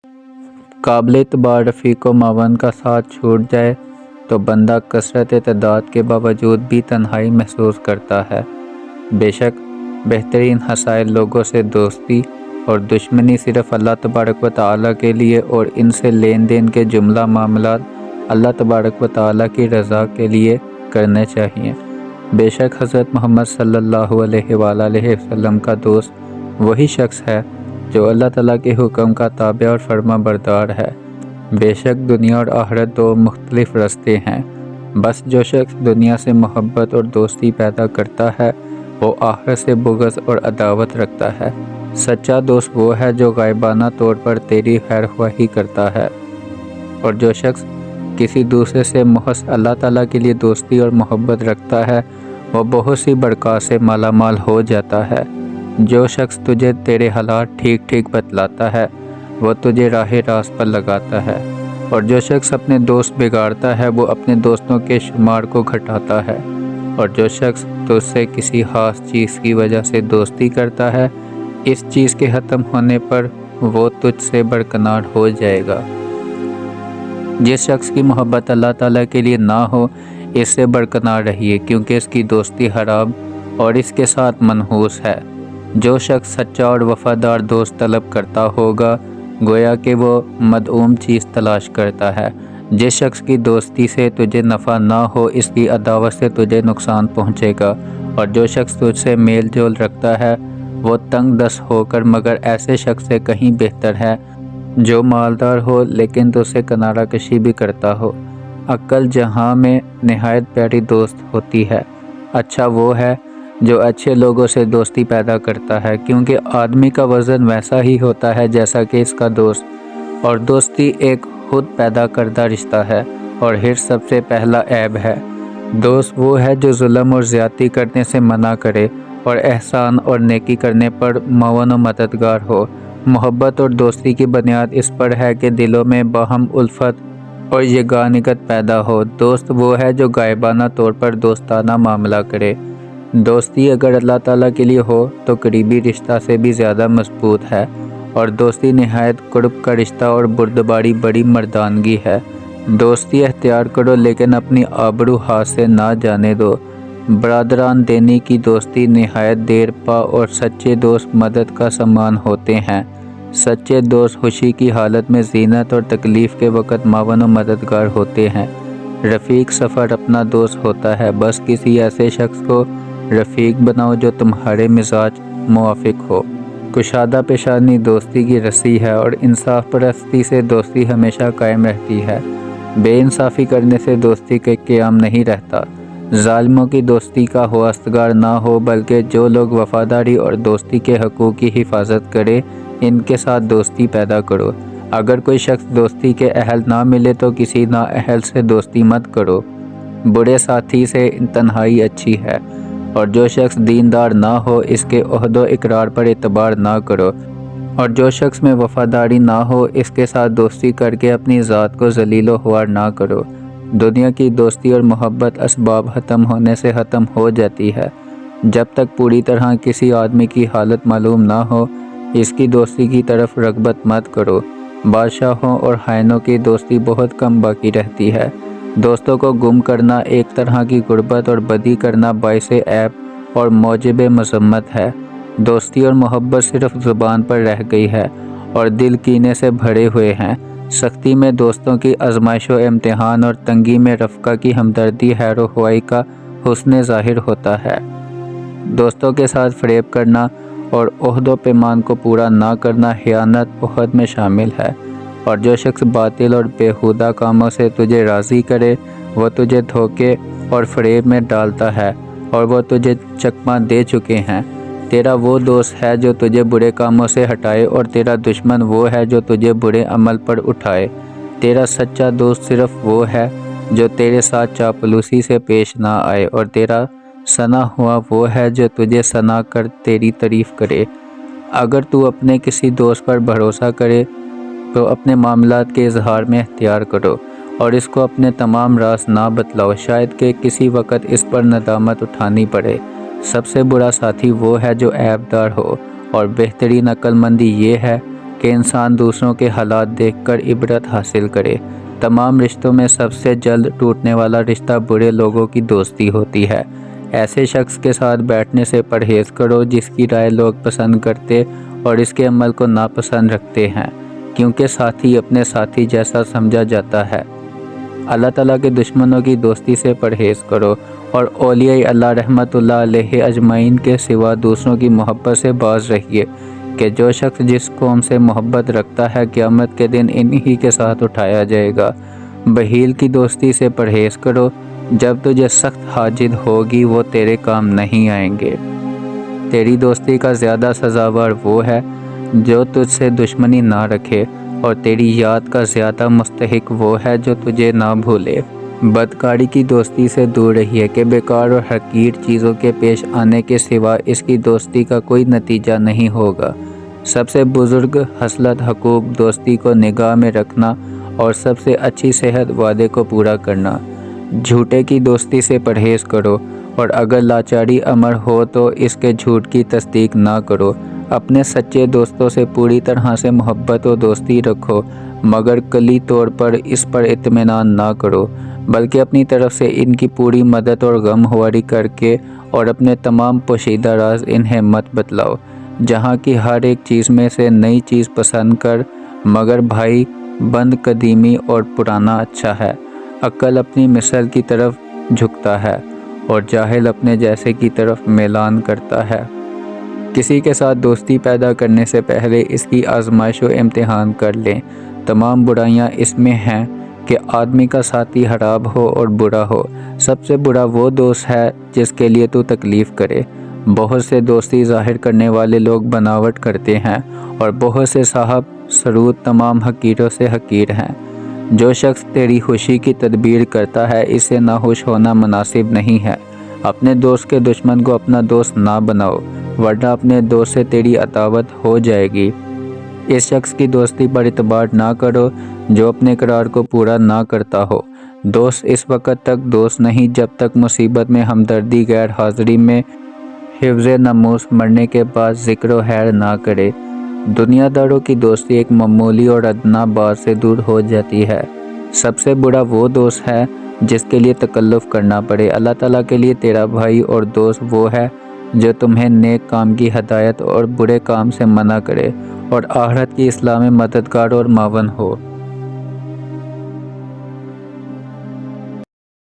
قابل اعتبار رفیق و معاون کا ساتھ چھوٹ جائے تو بندہ کثرت تعداد کے باوجود بھی تنہائی محسوس کرتا ہے۔ بے شک بہترین حصائل لوگوں سے دوستی اور دشمنی صرف اللہ تبارک و تعالیٰ کے لیے اور ان سے لین دین کے جملہ معاملات اللہ تبارک و تعالیٰ کی رضا کے لیے کرنے چاہیے۔ بے شک حضرت محمد صلی اللہ علیہ وآلہ وسلم کا دوست وہی شخص ہے جو اللہ تعالیٰ کے حکم کا تابع اور فرما بردار ہے۔ بے شک دنیا اور آخرت دو مختلف راستے ہیں۔ بس جو شخص دنیا سے محبت اور دوستی پیدا کرتا ہے وہ آخرت سے بغض اور عداوت رکھتا ہے۔ سچا دوست وہ ہے جو غائبانہ طور پر تیری خیر خواہی کرتا ہے، اور جو شخص کسی دوسرے سے محض اللہ تعالیٰ کے لیے دوستی اور محبت رکھتا ہے وہ بہت سی برکات سے مالا مال ہو جاتا ہے۔ جو شخص تجھے تیرے حالات ٹھیک ٹھیک بتلاتا ہے وہ تجھے راہ راست پر لگاتا ہے، اور جو شخص اپنے دوست بگاڑتا ہے وہ اپنے دوستوں کے شمار کو گھٹاتا ہے، اور جو شخص تجھ سے کسی خاص چیز کی وجہ سے دوستی کرتا ہے اس چیز کے ختم ہونے پر وہ تجھ سے برکنار ہو جائے گا۔ جس شخص کی محبت اللہ تعالیٰ کے لیے نہ ہو اس سے برکنار رہیے، کیونکہ اس کی دوستی حرام اور اس کے ساتھ منحوس ہے۔ جو شخص سچا اور وفادار دوست طلب کرتا ہوگا گویا کہ وہ مدعوم چیز تلاش کرتا ہے۔ جس شخص کی دوستی سے تجھے نفع نہ ہو اس کی عداوت سے تجھے نقصان پہنچے گا، اور جو شخص تجھ سے میل جول رکھتا ہے وہ تنگ دست ہو کر مگر ایسے شخص سے کہیں بہتر ہے جو مالدار ہو لیکن تجھ سے کنارہ کشی بھی کرتا ہو۔ عقل جہاں میں نہایت پیاری دوست ہوتی ہے۔ اچھا وہ ہے جو اچھے لوگوں سے دوستی پیدا کرتا ہے، کیونکہ آدمی کا وزن ویسا ہی ہوتا ہے جیسا کہ اس کا دوست، اور دوستی ایک خود پیدا کردہ رشتہ ہے اور حرص سب سے پہلا عیب ہے۔ دوست وہ ہے جو ظلم اور زیادتی کرنے سے منع کرے اور احسان اور نیکی کرنے پر معاون و مددگار ہو۔ محبت اور دوستی کی بنیاد اس پر ہے کہ دلوں میں باہم الفت اور یگانگت پیدا ہو۔ دوست وہ ہے جو غائبانہ طور پر دوستانہ معاملہ کرے۔ دوستی اگر اللہ تعالیٰ کے لیے ہو تو قریبی رشتہ سے بھی زیادہ مضبوط ہے، اور دوستی نہایت قرب کا رشتہ اور بردباری بڑی مردانگی ہے۔ دوستی اختیار کرو لیکن اپنی آبرو ہاتھ سے نہ جانے دو۔ برادران دینی کی دوستی نہایت دیر پا اور سچے دوست مدد کا سامان ہوتے ہیں۔ سچے دوست خوشی کی حالت میں زینت اور تکلیف کے وقت معاون و مددگار ہوتے ہیں۔ رفیق سفر اپنا دوست ہوتا ہے، بس کسی ایسے شخص کو رفیق بناؤ جو تمہارے مزاج موافق ہو۔ کشادہ پیشانی دوستی کی رسی ہے، اور انصاف پرستی سے دوستی ہمیشہ قائم رہتی ہے۔ بے انصافی کرنے سے دوستی کا قیام نہیں رہتا۔ ظالموں کی دوستی کا خواستگار نہ ہو، بلکہ جو لوگ وفاداری اور دوستی کے حقوق کی حفاظت کرے ان کے ساتھ دوستی پیدا کرو۔ اگر کوئی شخص دوستی کے اہل نہ ملے تو کسی نااہل سے دوستی مت کرو۔ برے ساتھی سے تنہائی اچھی ہے، اور جو شخص دیندار نہ ہو اس کے عہد و اقرار پر اعتبار نہ کرو، اور جو شخص میں وفاداری نہ ہو اس کے ساتھ دوستی کر کے اپنی ذات کو ذلیل و خوار نہ کرو۔ دنیا کی دوستی اور محبت اسباب ختم ہونے سے ختم ہو جاتی ہے۔ جب تک پوری طرح کسی آدمی کی حالت معلوم نہ ہو اس کی دوستی کی طرف رغبت مت کرو۔ بادشاہوں اور خائنوں کی دوستی بہت کم باقی رہتی ہے۔ دوستوں کو گم کرنا ایک طرح کی غربت اور بدی کرنا باعث عیب اور موجب مذمت ہے۔ دوستی اور محبت صرف زبان پر رہ گئی ہے اور دل کینے سے بھرے ہوئے ہیں۔ سختی میں دوستوں کی آزمائش و امتحان اور تنگی میں رفقا کی ہمدردی خیر و خواہی کا حسن ظاہر ہوتا ہے۔ دوستوں کے ساتھ فریب کرنا اور عہد و پیمان کو پورا نہ کرنا خیانت عہد میں شامل ہے، اور جو شخص باطل اور بیہودہ کاموں سے تجھے راضی کرے وہ تجھے دھوکے اور فریب میں ڈالتا ہے، اور وہ تجھے چکمہ دے چکے ہیں۔ تیرا وہ دوست ہے جو تجھے برے کاموں سے ہٹائے، اور تیرا دشمن وہ ہے جو تجھے برے عمل پر اٹھائے۔ تیرا سچا دوست صرف وہ ہے جو تیرے ساتھ چاپلوسی سے پیش نہ آئے، اور تیرا ثنا ہوا وہ ہے جو تجھے ثنا کر تیری تعریف کرے۔ اگر تو اپنے کسی دوست پر بھروسہ کرے تو اپنے معاملات کے اظہار میں احتیاط کرو اور اس کو اپنے تمام راز نہ بتلاؤ، شاید کہ کسی وقت اس پر ندامت اٹھانی پڑے۔ سب سے برا ساتھی وہ ہے جو عیب دار ہو، اور بہترین عقل مندی یہ ہے کہ انسان دوسروں کے حالات دیکھ کر عبرت حاصل کرے۔ تمام رشتوں میں سب سے جلد ٹوٹنے والا رشتہ برے لوگوں کی دوستی ہوتی ہے۔ ایسے شخص کے ساتھ بیٹھنے سے پرہیز کرو جس کی رائے لوگ پسند کرتے اور اس کے عمل کو ناپسند رکھتے ہیں، کیونکہ ساتھی اپنے ساتھی جیسا سمجھا جاتا ہے۔ اللہ تعالیٰ کے دشمنوں کی دوستی سے پرہیز کرو اور اولیاء اللہ رحمۃ اللہ علیہ اجمعین کے سوا دوسروں کی محبت سے باز رہیے، کہ جو شخص جس قوم سے محبت رکھتا ہے قیامت کے دن انہی کے ساتھ اٹھایا جائے گا۔ بخیل کی دوستی سے پرہیز کرو، جب تجھے سخت حاجت ہوگی وہ تیرے کام نہیں آئیں گے۔ تیری دوستی کا زیادہ سزاوار وہ ہے جو تجھ سے دشمنی نہ رکھے، اور تیری یاد کا زیادہ مستحق وہ ہے جو تجھے نہ بھولے۔ بدکاری کی دوستی سے دور رہیے کہ بیکار اور حقیر چیزوں کے پیش آنے کے سوا اس کی دوستی کا کوئی نتیجہ نہیں ہوگا۔ سب سے بزرگ خصلت حقوق دوستی کو نگاہ میں رکھنا اور سب سے اچھی صحت وعدے کو پورا کرنا۔ جھوٹے کی دوستی سے پرہیز کرو، اور اگر لاچاری امر ہو تو اس کے جھوٹ کی تصدیق نہ کرو۔ اپنے سچے دوستوں سے پوری طرح سے محبت و دوستی رکھو، مگر کلی طور پر اس پر اطمینان نہ کرو، بلکہ اپنی طرف سے ان کی پوری مدد اور غم خواری کر کے اور اپنے تمام پوشیدہ راز انہیں مت بتلاؤ۔ جہاں کی ہر ایک چیز میں سے نئی چیز پسند کر، مگر بھائی بند قدیمی اور پرانا اچھا ہے۔ عقل اپنی مثل کی طرف جھکتا ہے اور جاہل اپنے جیسے کی طرف میلان کرتا ہے۔ کسی کے ساتھ دوستی پیدا کرنے سے پہلے اس کی آزمائش و امتحان کر لیں۔ تمام برائیاں اس میں ہیں کہ آدمی کا ساتھی خراب ہو اور برا ہو۔ سب سے برا وہ دوست ہے جس کے لیے تو تکلیف کرے۔ بہت سے دوستی ظاہر کرنے والے لوگ بناوٹ کرتے ہیں، اور بہت سے صاحب سرود تمام حقیروں سے حقیر ہیں۔ جو شخص تیری خوشی کی تدبیر کرتا ہے اسے ناخوش ہونا مناسب نہیں ہے۔ اپنے دوست کے دشمن کو اپنا دوست نہ بناؤ، ورنہ اپنے دوست سے تیری عداوت ہو جائے گی۔ اس شخص کی دوستی پر اعتبار نہ کرو جو اپنے اقرار کو پورا نہ کرتا ہو۔ دوست اس وقت تک دوست نہیں جب تک مصیبت میں ہمدردی، غیر حاضری میں حفظ ناموس، مرنے کے بعد ذکر و خیر نہ کرے۔ دنیا داروں کی دوستی ایک معمولی اور ادنیٰ بات سے دور ہو جاتی ہے۔ سب سے برا وہ دوست ہے جس کے لیے تکلف کرنا پڑے۔ اللہ تعالیٰ کے لیے تیرا بھائی اور دوست وہ ہے جو تمہیں نیک کام کی ہدایت اور برے کام سے منع کرے، اور آخرت کی اصلاح میں مددگار اور معاون ہو۔